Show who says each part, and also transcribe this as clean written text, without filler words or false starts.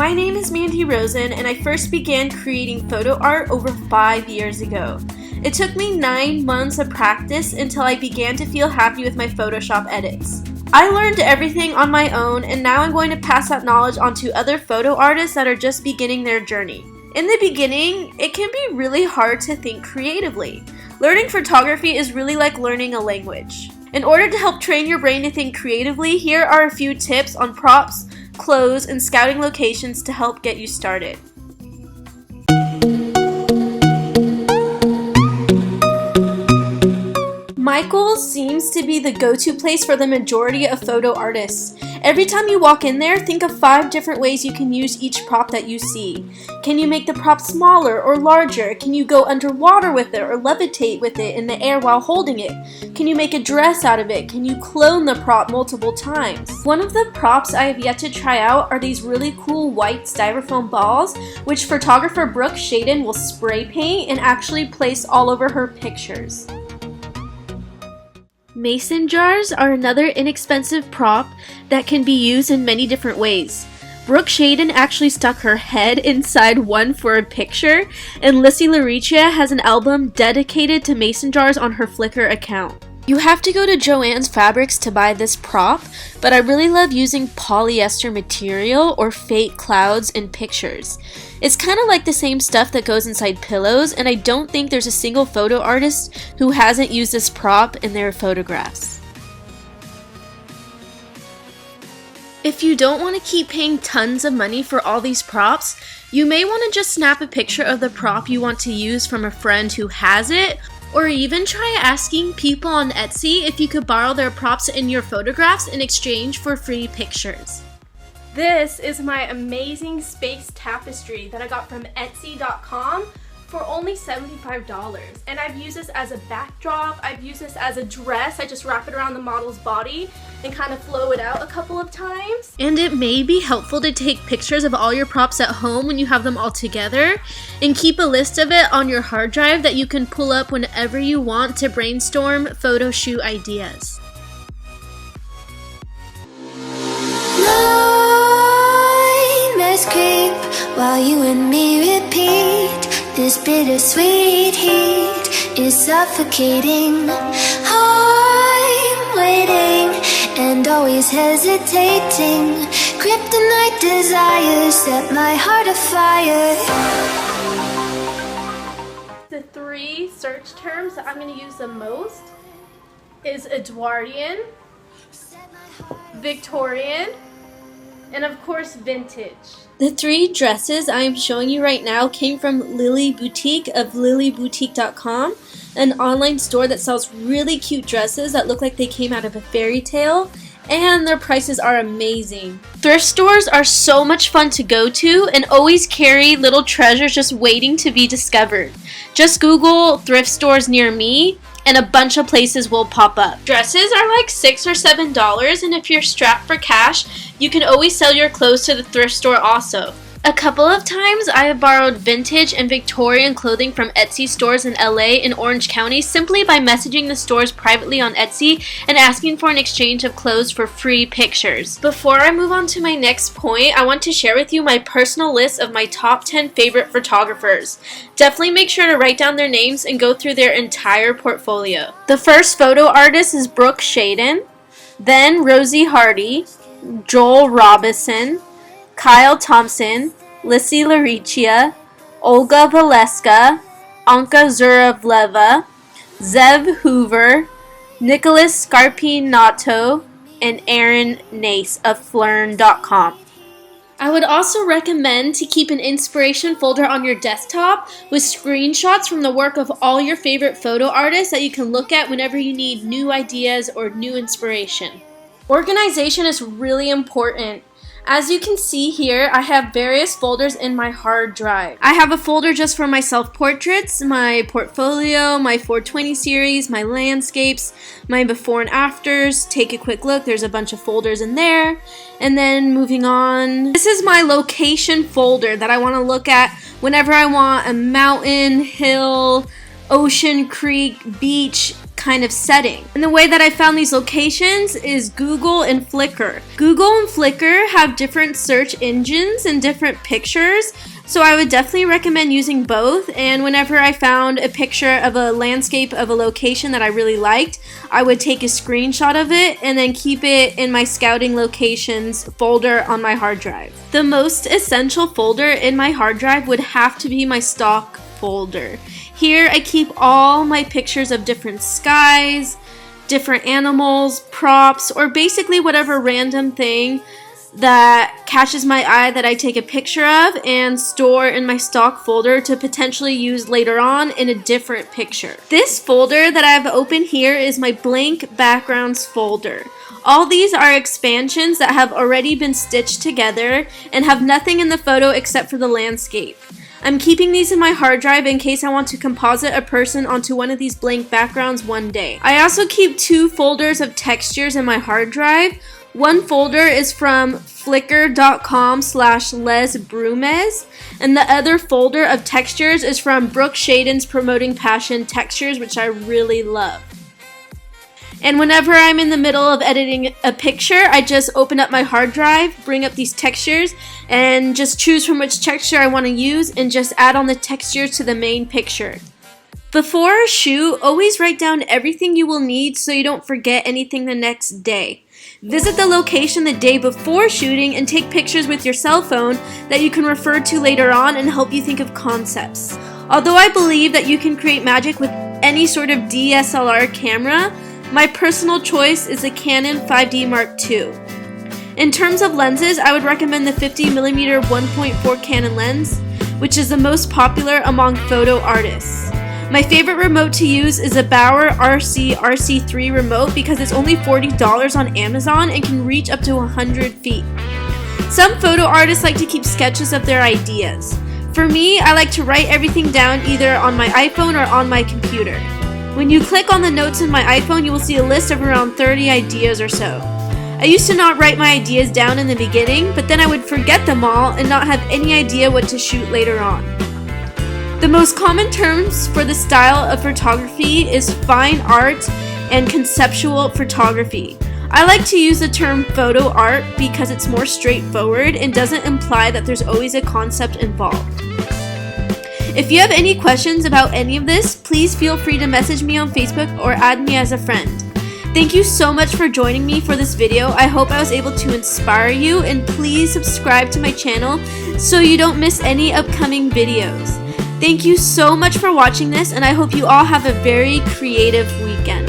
Speaker 1: My name is Mandy Rosen, and I first began creating photo art over 5 years ago. It took me 9 months of practice until I began to feel happy with my Photoshop edits. I learned everything on my own, and now I'm going to pass that knowledge on to other photo artists that are just beginning their journey. In the beginning, it can be really hard to think creatively. Learning photography is really like learning a language. In order to help train your brain to think creatively, here are a few tips on props, clothes, and scouting locations to help get you started. Michael's seems to be the go-to place for the majority of photo artists. Every time you walk in there, think of 5 different ways you can use each prop that you see. Can you make the prop smaller or larger? Can you go underwater with it or levitate with it in the air while holding it? Can you make a dress out of it? Can you clone the prop multiple times? One of the props I have yet to try out are these really cool white styrofoam balls, which photographer Brooke Shaden will spray paint and actually place all over her pictures. Mason jars are another inexpensive prop that can be used in many different ways. Brooke Shaden actually stuck her head inside one for a picture, and Lissy Laricia has an album dedicated to mason jars on her Flickr account. You have to go to Joann's Fabrics to buy this prop, but I really love using polyester material or fake clouds in pictures. It's kind of like the same stuff that goes inside pillows, and I don't think there's a single photo artist who hasn't used this prop in their photographs. If you don't want to keep paying tons of money for all these props, you may want to just snap a picture of the prop you want to use from a friend who has it, or even try asking people on Etsy if you could borrow their props in your photographs in exchange for free pictures. This is my amazing space tapestry that I got from Etsy.com for only $75. And I've used this as a backdrop, I've used this as a dress. I just wrap it around the model's body and kind of flow it out a couple of times. And it may be helpful to take pictures of all your props at home when you have them all together, and keep a list of it on your hard drive that you can pull up whenever you want to brainstorm photo shoot ideas.
Speaker 2: Nightmares creep while you and me repeat. This bittersweet heat is suffocating. I'm waiting and always hesitating. Kryptonite desires set my heart afire.
Speaker 1: The 3 search terms that I'm going to use the most is Edwardian, Victorian, and of course vintage. The 3 dresses I am showing you right now came from Lily Boutique of lilyboutique.com, an online store that sells really cute dresses that look like they came out of a fairy tale, and their prices are amazing. Thrift stores are so much fun to go to and always carry little treasures just waiting to be discovered. Just Google thrift stores near me and a bunch of places will pop up. Dresses are like $6 or $7, and if you're strapped for cash, you can always sell your clothes to the thrift store also. A couple of times I have borrowed vintage and Victorian clothing from Etsy stores in LA and Orange County simply by messaging the stores privately on Etsy and asking for an exchange of clothes for free pictures. Before I move on to my next point, I want to share with you my personal list of my top 10 favorite photographers. Definitely make sure to write down their names and go through their entire portfolio. The first photo artist is Brooke Shaden, then Rosie Hardy, Joel Robinson, Kyle Thompson, Lissy Laricia, Olga Valeska, Anka Zuravleva, Zev Hoover, Nicholas Scarpinato, and Aaron Nace of Flern.com. I would also recommend to keep an inspiration folder on your desktop with screenshots from the work of all your favorite photo artists that you can look at whenever you need new ideas or new inspiration. Organization is really important. As you can see here, I have various folders in my hard drive. I have a folder just for my self-portraits, my portfolio, my 420 series, my landscapes, my before and afters. Take a quick look, there's a bunch of folders in there. And then moving on, this is my location folder that I want to look at whenever I want a mountain, hill, ocean, creek, beach kind of setting. And the way that I found these locations is Google and Flickr. Google and Flickr have different search engines and different pictures, so I would definitely recommend using both. And whenever I found a picture of a landscape of a location that I really liked, I would take a screenshot of it and then keep it in my scouting locations folder on my hard drive. The most essential folder in my hard drive would have to be my stock folder. Here I keep all my pictures of different skies, different animals, props, or basically whatever random thing that catches my eye that I take a picture of and store in my stock folder to potentially use later on in a different picture. This folder that I have open here is my blank backgrounds folder. All these are expansions that have already been stitched together and have nothing in the photo except for the landscape. I'm keeping these in my hard drive in case I want to composite a person onto one of these blank backgrounds one day. I also keep 2 folders of textures in my hard drive. One folder is from flickr.com/lesbrumes, and the other folder of textures is from Brooke Shaden's Promoting Passion textures, which I really love. And whenever I'm in the middle of editing a picture, I just open up my hard drive, bring up these textures, and just choose from which texture I want to use and just add on the textures to the main picture. Before a shoot, always write down everything you will need so you don't forget anything the next day. Visit the location the day before shooting and take pictures with your cell phone that you can refer to later on and help you think of concepts. Although I believe that you can create magic with any sort of DSLR camera, my personal choice is the Canon 5D Mark II. In terms of lenses, I would recommend the 50mm 1.4 Canon lens, which is the most popular among photo artists. My favorite remote to use is a Bauer RC3 remote because it's only $40 on Amazon and can reach up to 100 feet. Some photo artists like to keep sketches of their ideas. For me, I like to write everything down either on my iPhone or on my computer. When you click on the notes in my iPhone, you will see a list of around 30 ideas or so. I used to not write my ideas down in the beginning, but then I would forget them all and not have any idea what to shoot later on. The most common terms for the style of photography is fine art and conceptual photography. I like to use the term photo art because it's more straightforward and doesn't imply that there's always a concept involved. If you have any questions about any of this, please feel free to message me on Facebook or add me as a friend. Thank you so much for joining me for this video. I hope I was able to inspire you, and please subscribe to my channel so you don't miss any upcoming videos. Thank you so much for watching this, and I hope you all have a very creative weekend.